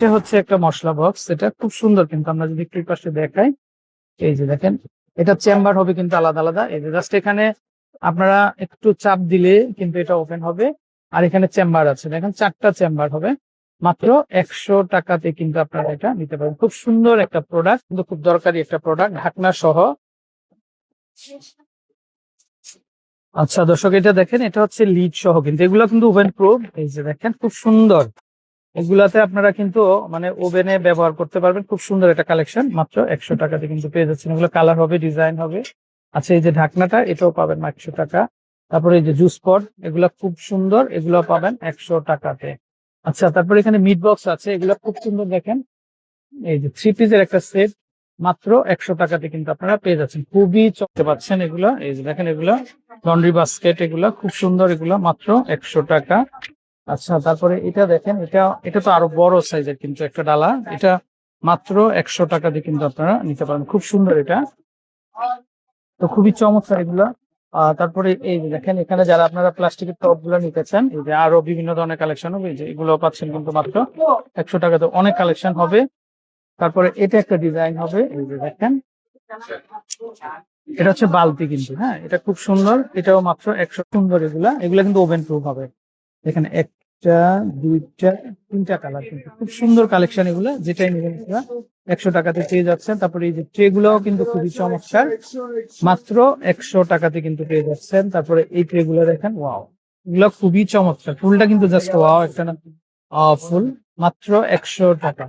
এটা হচ্ছে একটা মশলা বক্স, এটা খুব সুন্দর কিন্তু আমরা যদি একটু পাশে দেখাই, এই যে দেখেন এটা চেম্বার হবে কিন্তু আলাদা আলাদা। এই যে জাস্ট এখানে আপনারা একটু চাপ দিলে কিন্তু এটা ওপেন হবে। আর এখানে চেম্বার আছে, দেখেন 4টা চেম্বার হবে। মাত্র 100 টাকাতে কিন্তু আপনারা এটা নিতে পারেন। খুব সুন্দর একটা প্রোডাক্ট, কিন্তু খুব দরকারি একটা প্রোডাক্ট, ঢাকনা সহ। আচ্ছা দর্শক, এটা দেখেন এটা হচ্ছে লিড সহ, কিন্তু এগুলো কিন্তু ওভেন প্রুফ। এই যে দেখেন খুব সুন্দর, এগুলাতে আপনারা কিন্তু মানে ওভেনে ব্যবহার করতে পারবেন। খুব সুন্দর একটা কালেকশন, মাত্র 100 টাকাতে কিন্তু পেয়ে যাচ্ছেন। এগুলো কালার হবে, ডিজাইন হবে। আচ্ছা, এই যে ঢাকনাটা, এটাও পাবেন 100 টাকা। তারপরে এই যে জুস পট, এগুলা খুব সুন্দর, এগুলো পাবেন 100 টাকাতে। আচ্ছা, তারপরে এখানে মিট বক্স আছে, এগুলো খুব সুন্দর। দেখেন এই যে 3 পিসের একটা সেট, মাত্র 100 টাকাতে কিন্তু আপনারা পেয়ে যাচ্ছেন। খুবই চকতে পাচ্ছেন এগুলা। এই যে দেখেন এগুলা লন্ড্রি বাস্কেট, এগুলা খুব সুন্দর, এগুলা মাত্র 100 টাকা। আচ্ছা, তারপরে এটা দেখেন, এটা এটা তো আরো বড় সাইজের কিন্তু একটা ডালা, এটা মাত্র 100 টাকা দিয়ে কিন্তু আপনারা নিতে পারেন। খুব সুন্দর এটা, তো খুবই চমৎকার এগুলা। তারপরে এই যে দেখেন এখানে যারা আপনারা প্লাস্টিকের টপ গুলো নিতে চান, এই যে আরো বিভিন্ন ধরনের কালেকশন হবে, এই যে এগুলো পাচ্ছেন কিন্তু মাত্র 100 টাকাতে। অনেক কালেকশন হবে। তারপরে এটা একটা ডিজাইন হবে, এই যে দেখেন এটা হচ্ছে বালতি কিন্তু, হ্যাঁ এটা খুব সুন্দর, এটাও মাত্র 100। সুন্দর এগুলা, এগুলা কিন্তু ওভেন প্রুফ হবে। দেখেন একটা, দুইটা, 3টা কালার, কিন্তু খুব সুন্দর কালেকশন এগুলা। যেটাই নেবেন 100 টাকাতে পেয়ে যাচ্ছেন। তারপরে এই যে ট্রে গুলাও কিন্তু খুবই চমৎকার, মাত্র 100 টাকাতে কিন্তু পেয়ে যাচ্ছেন। তারপরে এই ট্রে গুলো দেখেন, ওয়াও, এগুলো খুবই চমৎকার। ফুলটা কিন্তু জাস্ট ওয়াও, একটা না ফুল, মাত্র 100 টাকা।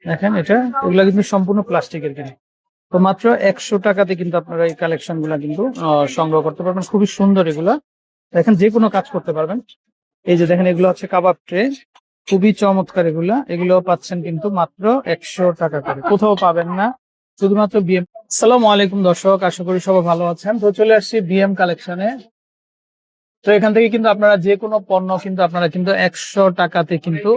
দেখেন এটা, এগুলা কিন্তু সম্পূর্ণ প্লাস্টিকের কিন্তু। তো মাত্র 100 টাকাতে কিন্তু আপনারা এই কালেকশন গুলা কিন্তু সংগ্রহ করতে পারবেন। খুবই সুন্দর এগুলা, দেখেন যে কোনো কাজ করতে পারবেন। এই যে দেখেন এগুলো হচ্ছে কাবাব ট্রে, খুবই চমৎকার এগুলা। এগুলো পাচ্ছেন কিন্তু মাত্র 100 টাকা করে, কোথাও পাবেন না, শুধুমাত্র বিএম। আসসালামু আলাইকুম দর্শক, আশা করি সবাই ভালো আছেন। তো চলে আসছি বিএম কালেকশনে। তো এখান থেকে কিন্তু আপনারা যে কোনো পণ্য কিন্তু আপনারা কিন্তু 100 টাকাতে কিন্তু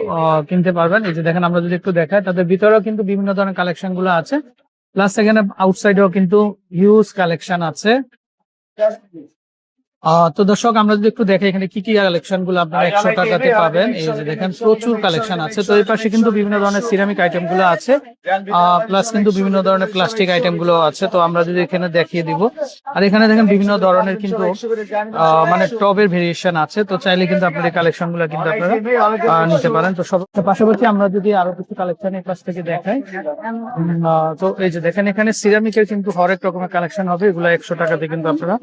কিনতে পারবেন। এই যে দেখেন, আমরা যদি একটু দেখাই, তাদের ভিতরেও কিন্তু বিভিন্ন ধরনের কালেকশন গুলো আছে। প্লাস এখানে আউটসাইডেও কিন্তু হিউজ কালেকশন আছে। তো দর্শক, আমরা যদি একটু দেখি এখানে কি কি কালেকশন গুলো আপনারা 100 টাকাতে পাবেন। এই যে দেখেন প্রচুর কালেকশন আছে। তো এই পাশে কিন্তু বিভিন্ন ধরনের সিরামিক আইটেম গুলো আছে, প্লাস কিন্তু বিভিন্ন ধরনের প্লাস্টিক আইটেম গুলো আছে। তো আমরা যদি এখানে দেখিয়ে দিব, আর এখানে দেখেন বিভিন্ন ধরনের কিন্তু মানে টবের ভেরিয়েশন আছে। তো চাইলে কিন্তু আপনার এই কালেকশন গুলো কিন্তু আপনারা নিতে পারেন। তো সব পাশাপাশি আমরা যদি আরো কিছু কালেকশন এই পাশ থেকে দেখাই, তো এই যে দেখেন এখানে সিরামিকের কিন্তু হরেক রকমের কালেকশন হবে। এগুলো 100 টাকাতে কিন্তু আপনারা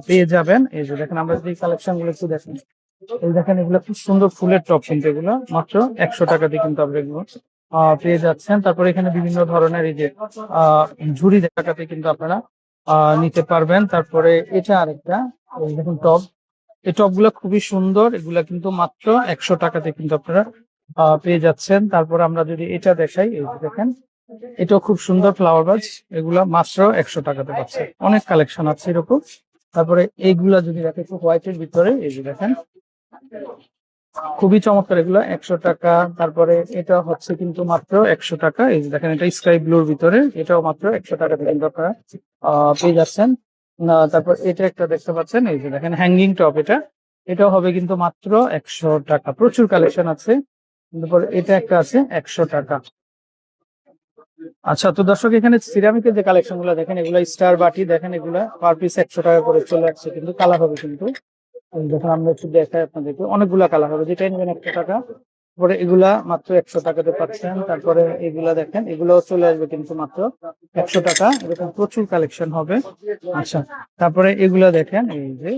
পেয়ে যাবেন। এই যে দেখেন, আমরা যদি কালেকশন গুলো একটু দেখেন, এই দেখেন এগুলো খুব সুন্দর ফুলের টপ, কিন্তু এগুলো মাত্র 100 টাকাতে কিন্তু আপনি এগুলো পেয়ে যাচ্ছেন। তারপরে এখানে বিভিন্ন ধরনের এই যে ঝুড়ি টাকাতে কিন্তু আপনারা নিতে পারবেন। তারপরে এটা আরেকটা, এই দেখুন টপ, এই টপ গুলো খুবই সুন্দর, এগুলা কিন্তু মাত্র 100 টাকাতে কিন্তু আপনারা পেয়ে যাচ্ছেন। তারপর আমরা যদি এটা দেখাই, এই যে দেখেন এটাও খুব সুন্দর ফ্লাওয়ার ভাজ, এগুলা মাত্র 100 টাকাতে পাচ্ছে। অনেক কালেকশন আছে এরকম। তারপরে এইগুলা যদি দেখেন একটু হোয়াইটের ভিতরে, এই যে দেখেন খুবই চমৎকার, এগুলো 100 টাকা। তারপরে এটা হচ্ছে কিন্তু মাত্র 100 টাকা। এই যে দেখেন এটা স্কাই ব্লুর ভিতরে, এটাও মাত্র 100 টাকাতে কিন্তু আপনারা পেয়ে যাচ্ছেন। তারপর এটা একটা দেখতে পাচ্ছেন, এই যে দেখেন হ্যাঙ্গিং টপ, এটাও হবে কিন্তু মাত্র 100 টাকা। প্রচুর কালেকশন আছে। তারপর এটা একটা আছে 100 টাকা। আচ্ছা, তো দর্শক এখানে সিরামিকের যে কালেকশন গুলো দেখেন, এগুলো স্টার বাটি, দেখেন এগুলা পার পিস 100 টাকা করে চলে আসছে। কিন্তু কালার হবে কিন্তু, যখন আমরা একটু দেখাই আপনাদেরকে, অনেকগুলা কালার হবে, যেটাই নেবেন 100 টাকা। তারপরে এগুলা মাত্র 100 টাকাতে পাচ্ছেন। তারপরে এগুলা দেখেন, এগুলো চলে আসবে কিন্তু মাত্র 100 টাকা। এরকম প্রচুর কালেকশন হবে। আচ্ছা, তারপরে এগুলা দেখেন, এই যে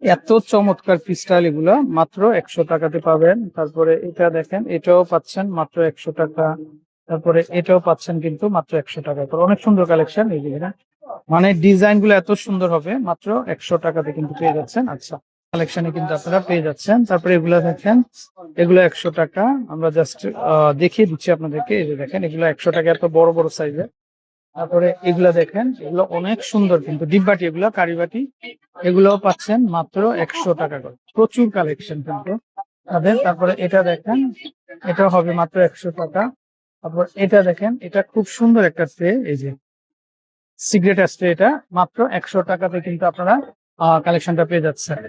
এত চমৎকার ক্রিস্টাল, এগুলা মাত্র 100 টাকাতে পাবেন। তারপরে এটা দেখেন, এটাও পাচ্ছেন মাত্র 100 টাকা। তারপরে এটাও পাচ্ছেন কিন্তু মাত্র 100 টাকা করে। অনেক সুন্দর কালেকশন এই যে, মানে ডিজাইন গুলো এত সুন্দর হবে, মাত্র 100 টাকাতে কিন্তু পেয়ে যাচ্ছেন। আচ্ছা, কালেকশনে কিন্তু আপনারা পেয়ে যাচ্ছেন। তারপরে এগুলা দেখেন, এগুলো 100 টাকা। আমরা জাস্ট দেখিয়ে দিচ্ছি আপনাদেরকে। এই যে দেখেন এগুলো 100 টাকা, এত বড় বড় সাইজের। তারপরে এগুলা দেখেন, এগুলো অনেক সুন্দর কিন্তু ডিব্বাটি, এগুলো কারিবাটি, এগুলো পাচ্ছেন মাত্র 100 টাকা করে। প্রচুর কালেকশন কিন্তু তাদের। তারপরে এটা দেখেন, এটা হবে মাত্র 100 টাকা। তারপর এটা দেখেন, এটা খুব সুন্দর একটা ট্রে, এই যে সিগারেট ট্রে, এটা মাত্র 100 টাকাতে কিন্তু আপনারা কালেকশনটা পেয়ে যাচ্ছেন।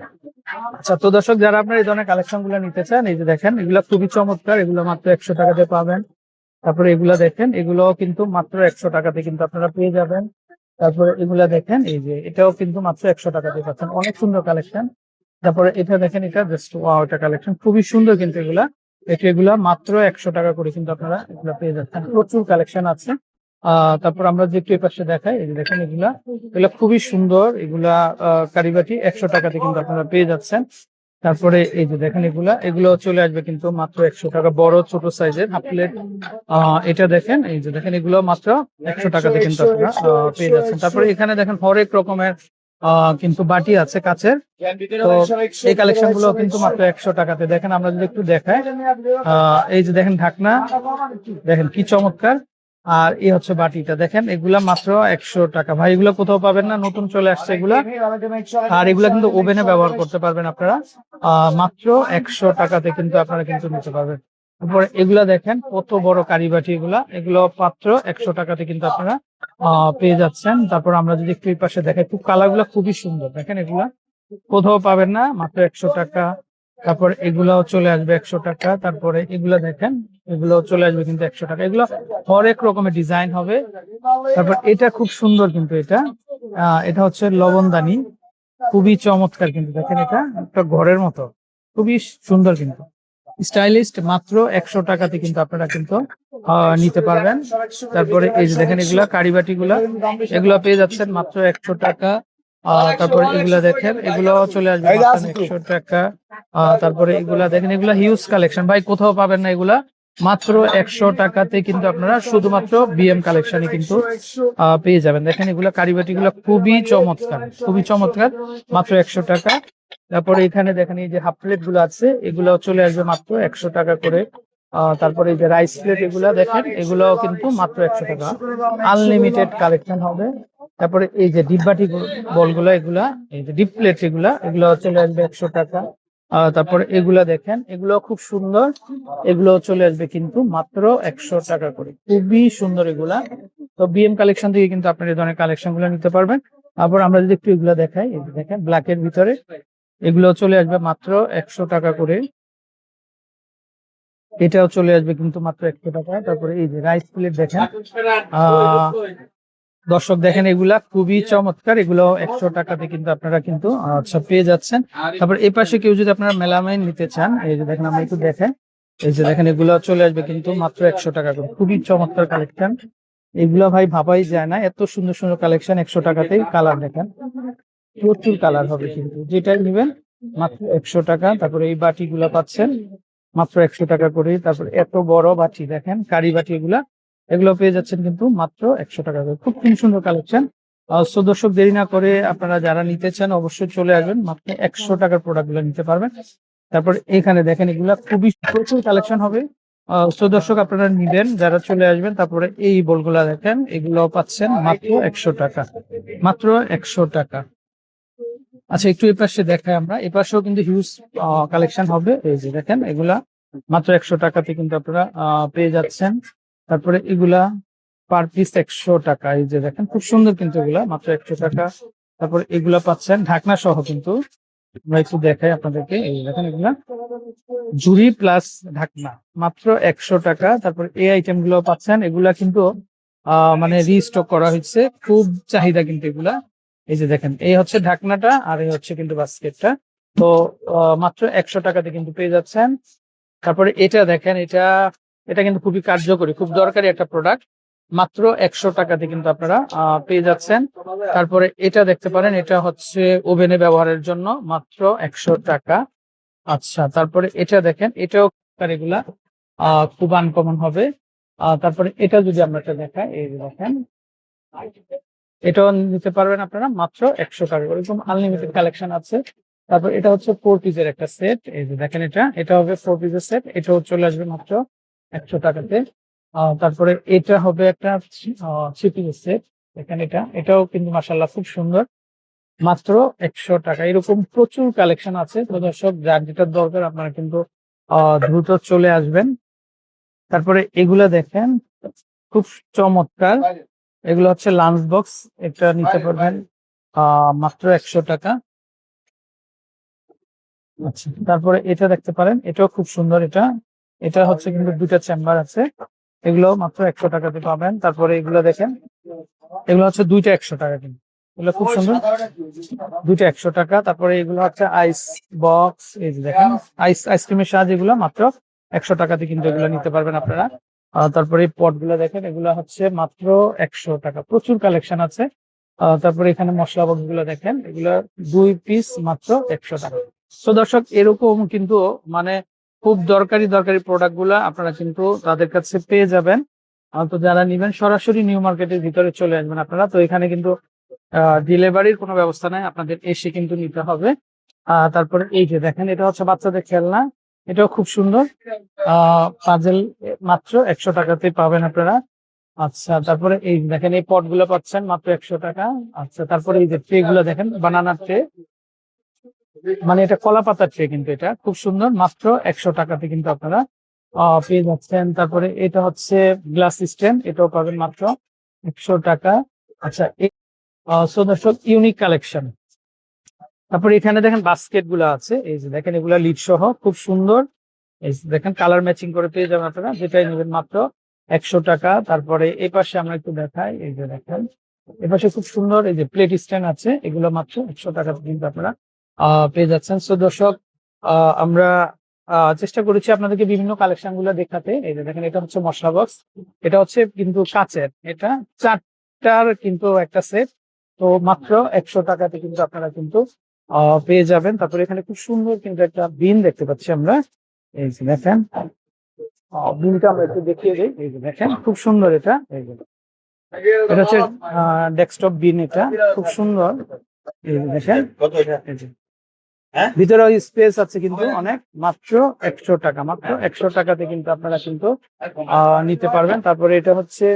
আচ্ছা, তো দর্শক যারা আপনার এই ধরনের কালেকশন গুলো নিতে চান, এই যে দেখেন এগুলো খুবই চমৎকার, এগুলো মাত্র 100 টাকাতে পাবেন। তারপরে এগুলা দেখেন, এগুলো কিন্তু মাত্র 100 টাকাতে কিন্তু আপনারা পেয়ে যাবেন। তারপরে এগুলা দেখেন, এই যে এটাও কিন্তু মাত্র 100 টাকাতে পাচ্ছেন, অনেক সুন্দর কালেকশন। তারপরে এটা দেখেন, এটা জাস্ট ওয়াও, এটা কালেকশন খুবই সুন্দর কিন্তু এগুলা। এগুলা মাত্র 100 টাকা করে কিন্তু আপনারা এগুলা পেয়ে যাচ্ছেন, প্রচুর কালেকশন আছে। তারপর আমরা যে একটু পাশে দেখাই, এই যে দেখেন এগুলা, এগুলা খুবই সুন্দর, এগুলা কারিবাটি 100 টাকাতে কিন্তু আপনারা পেয়ে যাচ্ছেন। তারপরে এই যে দেখেন এগুলা, এগুলো চলে আসবে কিন্তু মাত্র 100 টাকা, বড় ছোট সাইজের হাফ প্লেট। এটা দেখেন, এই যে দেখেন এগুলো মাত্র 100 টাকাতে কিন্তু আপনারা পেয়ে যাচ্ছেন। তারপরে এখানে দেখেন হরেক রকমের কিন্তু বাটি আছে কাচের। তো এই কালেকশন গুলো কিন্তু মাত্র 100 টাকাতে। দেখেন আমরা যদি একটু দেখাই, এই যে দেখেন ঢাকনা, দেখেন কি চমৎকার। আর এই হচ্ছে বাটিটা, দেখেন এগুলা মাত্র 100 টাকা। ভাই এগুলো কোথাও পাবেন না, নতুন চলে আসছে এগুলা। আর এগুলা কিন্তু ওভেনে ব্যবহার করতে পারবেন আপনারা, মাত্র 100 টাকাতে কিন্তু আপনারা কিন্তু নিতে পারবেন। তারপরে এগুলা দেখেন কত বড় কারিবাটি, এগুলা এগুলো মাত্র 100 টাকাতে কিন্তু আপনারা পেয়ে যাচ্ছেন। তারপর আমরা যদি একটু এই পাশে দেখাই, খুব কালার গুলা খুবই সুন্দর, দেখেন এগুলা কোথাও পাবেন না, মাত্র 100 টাকা। তারপর এগুলাও চলে আসবে 100 টাকা। তারপরে এগুলা দেখেন, এগুলো চলে আসবে কিন্তু 100 টাকা। এগুলো হরেক রকমের ডিজাইন হবে। তারপর এটা খুব সুন্দর কিন্তু এটা, এটা হচ্ছে লবণদানি, খুবই চমৎকার কিন্তু, দেখেন এটা একটা ঘরের মতো, খুবই সুন্দর কিন্তু স্টাইলিস্ট। মাত্র 100 টাকাতে কিন্তু আপনারা কিন্তু নিতে পারবেন। তারপরে এই যে দেখেন এগুলা কারিবাটি গুলা, এগুলা পেয়ে যাচ্ছেন মাত্র 100 টাকা। তারপরে এগুলা দেখেন, এগুলো চলে আসবে মাত্র 100 টাকা। তারপরে এগুলা দেখেন, এগুলা হিউজ কালেকশন, ভাই কোথাও পাবেন না এগুলা, মাত্র 100 টাকাতে কিন্তু আপনারা শুধুমাত্র বিএম কালেকশনে কিন্তু পেয়ে যাবেন। দেখেন এগুলা কারিবাটি গুলা খুবই চমৎকার, খুবই চমৎকার, মাত্র 100 টাকা। তারপরে এখানে দেখেন এই যে হাফ প্লেট গুলো আছে, এগুলো চলে আসবে মাত্র 100 টাকা করে। তারপরে এই যে রাইস প্লেট, এগুলা দেখেন, এগুলো কিন্তু মাত্র 100 টাকা, আনলিমিটেড কালেকশন হবে। তারপরে এই যে ডিব্বাটি বলগুলা, এগুলা এই যে ডিপ প্লেট, এগুলা এগুলো চলে আসবে 100 টাকা। তারপরে এগুলা দেখেন, এগুলো খুব সুন্দর, এগুলো চলে আসবে কিন্তু মাত্র 100 টাকা করে, খুবই সুন্দর এগুলা। তো বিএম কালেকশন থেকে কিন্তু আপনার এই ধরনের কালেকশন গুলো নিতে পারবেন। তারপর আমরা যদি একটু এগুলা দেখাই, এই যে দেখেন ব্ল্যাকের ভিতরে, এগুলো চলে আসবে মাত্র 100 টাকা করে। এটাও চলে আসবে কিন্তু মাত্র 100 টাকা। তারপরে এই যে রাইস প্লেট দেখেন, আহ দর্শক দেখেন এগুলা খুবই চমৎকার, এগুলো 100 টাকাতে কিন্তু আপনারা কিন্তু আচ্ছা পেয়ে যাচ্ছেন। তারপর এই পাশে কেউ যদি আপনারা মেলামাইন নিতে চান, এই যে দেখেন আমরা একটু দেখেন, এই যে দেখেন এগুলো চলে আসবে কিন্তু মাত্র 100 টাকা করে, খুবই চমৎকার কালেকশন। এগুলা ভাই ভাবাই যায় না, এত সুন্দর সুন্দর কালেকশন 100 টাকাতেই। কালার দেখেন, প্রচুর কালার হবে কিন্তু, যেটাই নেবেন মাত্র 100 টাকা। তারপরে এই বাটি গুলা পাচ্ছেন মাত্র 100 টাকা করে। তারপর এত বড় বাটি দেখেন, কারি বাটি এগুলা, এগুলো পেয়ে যাচ্ছেন কিন্তু মাত্র 100 টাকা করে, খুব সুন্দর কালেকশন। সো দর্শক দেরি না করে আপনারা যারা নিতে চান অবশ্যই চলে আসবেন, মাত্র 100 টাকার প্রোডাক্ট গুলো নিতে পারবেন। তারপর এখানে দেখেন এগুলা খুবই প্রচুর কালেকশন হবে। সো দর্শক আপনারা নিবেন যারা, চলে আসবেন। তারপরে এই বলগুলা দেখেন, এগুলো পাচ্ছেন মাত্র 100 টাকা, মাত্র 100 টাকা। আচ্ছা একটু এপাশে দেখাই আমরা, এপাশেও কিন্তু হিউজ কালেকশন হবে। এই যে দেখেন এগুলা মাত্র 100 টাকাতে কিন্তু আপনারা পেয়ে যাচ্ছেন। তারপরে এগুলা পার পিস 100 টাকা, এই যে দেখেন খুব সুন্দর কিন্তু এগুলা মাত্র 100 টাকা। তারপরে এগুলা পাচ্ছেন ঢাকনা সহ কিন্তু, আমরা একটু দেখাই আপনাদেরকে, এই দেখেন এগুলা ঝুড়ি প্লাস ঢাকনা, মাত্র 100 টাকা। তারপর এই আইটেম গুলো পাচ্ছেন, এগুলা কিন্তু মানে রিস্টক করা হয়েছে, খুব চাহিদা কিন্তু এগুলা। এই যে দেখেন, এই হচ্ছে ঢাকনাটা, আর এই হচ্ছে কিন্তু বাস্কেটটা। তো মাত্র 100 টাকাতে কিন্তু পেয়ে যাচ্ছেন। তারপরে এটা দেখেন, এটা এটা কিন্তু খুবই কার্যকরী, খুব দরকারি একটা প্রোডাক্ট, মাত্র 100 টাকাতে কিন্তু আপনারা পেয়ে যাচ্ছেন। তারপরে এটা দেখতে পারেন, এটা হচ্ছে ওভেনে ব্যবহারের জন্য, মাত্র 100 টাকা। আচ্ছা, তারপরে এটা দেখেন, এটাও এগুলা খুব আনকমন হবে। তারপরে এটা যদি আমরা একটা দেখাই, এই যে দেখেন, এটাও নিতে পারবেন আপনারা মাত্র 100 টাকা, এরকম আনলিমিটেড কালেকশন আছে। তারপর এটা হচ্ছে 4 পিসের একটা সেট, এই যে দেখেন এটা হবে 4 পিসের সেট, এটাও চলে আসবে মাত্র 100 টাকাতে। তারপরে এটা হবে একটা 3 পিসের সেট, দেখেন এটাও কিন্তু মাশাআল্লাহ খুব সুন্দর, মাত্র 100 টাকা। এরকম প্রচুর কালেকশন আছে। তো দর্শক যার যেটা দরকার আপনারা কিন্তু দ্রুত চলে আসবেন। তারপরে এগুলা দেখেন, খুব চমৎকার, এগুলো হচ্ছে লাঞ্চ বক্স, এটা নিতে পারবেন মাত্র 100 টাকা। আচ্ছা, তারপরে এটা দেখতে পারেন, এটাও খুব সুন্দর। এটা এটা হচ্ছে কিন্তু দুইটা চেম্বার আছে, এগুলো মাত্র 100 টাকাতে পাবেন। তারপরে এগুলো দেখেন, এগুলো হচ্ছে দুইটা 100 টাকা কিন্তু, এগুলো খুব সুন্দর, দুইটা 100 টাকা। তারপরে এগুলো হচ্ছে আইস বক্স, এই যে দেখেন আইসক্রিমের সাহায্যে এগুলো মাত্র 100 টাকাতে কিন্তু এগুলো নিতে পারবেন আপনারা। তারপরে এই পট গুলো দেখেন, এগুলো হচ্ছে মাত্র 100 টাকা, প্রচুর কালেকশন আছে। তারপরে এখানে মশলা বক্স গুলো দেখেন, এগুলো 2 পিস মাত্র 100 টাকা। তো দর্শক, এরকম কিন্তু মানে খুব দরকারি দরকারি প্রোডাক্ট গুলা আপনারা কিন্তু তাদের কাছে পেয়ে যাবেন। তো যারা নিবেন সরাসরি নিউ মার্কেটের ভিতরে চলে আসবেন আপনারা। তো এখানে কিন্তু ডেলিভারির কোনো ব্যবস্থা নাই, আপনাদের এসে কিন্তু নিতে হবে। তারপরে এই যে দেখেন, এটা হচ্ছে বাচ্চাদের খেলনা, এটাও খুব সুন্দর। পাজেল মাত্র 100 টাকাতে পাবেন আপনারা। আচ্ছা, তারপরে এই দেখেন, এই পট গুলো পাচ্ছেন মাত্র 100 টাকা। আচ্ছা, তারপরে এই যে ট্রে গুলো দেখেন, বানানার ট্রে, মানে এটা কলা পাতার ট্রে, কিন্তু এটা খুব সুন্দর, মাত্র 100 টাকাতে কিন্তু আপনারা পেয়ে যাচ্ছেন। তারপরে এটা হচ্ছে গ্লাস স্ট্যান্ড, এটাও পাবেন মাত্র 100 টাকা। আচ্ছা, সো দর্শক, ইউনিক কালেকশন। তারপরে এখানে দেখেন বাস্কেট গুলো আছে, এই যে দেখেন, এগুলা লিড সহ খুব সুন্দর। এই যে দেখেন, কালার ম্যাচিং করে পেয়ে যাবেন আপনারা, যেটাই নেবেন মাত্র 100 টাকা। তারপরে এই পাশে আমরা একটু দেখাই, এই যে দেখেন, এই পাশে খুব সুন্দর এই যে প্লেট স্ট্যান্ড আছে, এগুলো মাত্র 100 টাকাতে কিন্তু আপনারা পেয়ে যাচ্ছেন। সো দর্শক, আমরা চেষ্টা করেছি আপনাদেরকে বিভিন্ন কালেকশন গুলো দেখাতে। এই যে দেখেন, এটা হচ্ছে মশলা বক্স, এটা হচ্ছে কিন্তু কাচের, এটা 4টার কিন্তু একটা সেট। তো মাত্র 100 টাকাতে কিন্তু আপনারা কিন্তু পেয়ে যাবেন। তারপরে এখানে খুব সুন্দর কিন্তু একটা বিন দেখতে পাচ্ছি আমরা, এই যে দেখেন, বিনটা আমরা একটু দেখিয়ে দিই। এই যে দেখেন, খুব সুন্দর এটা, এই যে এটা হচ্ছে ডেস্কটপ বিন, এটা খুব সুন্দর। এই যে দেখেন, এই যে ভিতরে স্পেস আছে কিন্তু অনেক, মাত্র 100 টাকা, মাত্র 100 টাকাতে কিন্তু আপনারা কিন্তু নিতে পারবেন। তারপরে এটা হচ্ছে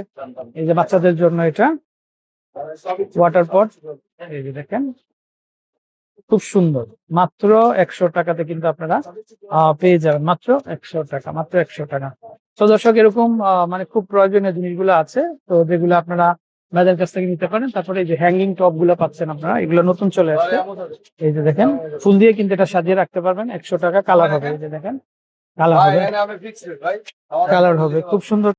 এই যে বাচ্চাদের জন্য এটা ওয়াটার পট, এই যে দেখেন, খুব সুন্দর, মাত্র 100 টাকাতে কিন্তু আপনারা পেয়ে যাবেন, মাত্র 100 টাকা, মাত্র 100 টাকা। তো দর্শক, এরকম মানে খুব প্রয়োজনীয় জিনিসগুলো আছে, তো যেগুলো আপনারা ভাইদের কাছ থেকে নিতে পারেন। তারপরে এই যে হ্যাঙ্গিং টপ গুলো পাচ্ছেন আপনারা, এগুলো নতুন চলে আসছে। এই যে দেখেন, ফুল দিয়ে কিন্তু এটা সাজিয়ে রাখতে পারবেন, 100 টাকা। কালার হবে, এই যে দেখেন, কালার হবে, কালার হবে খুব সুন্দর।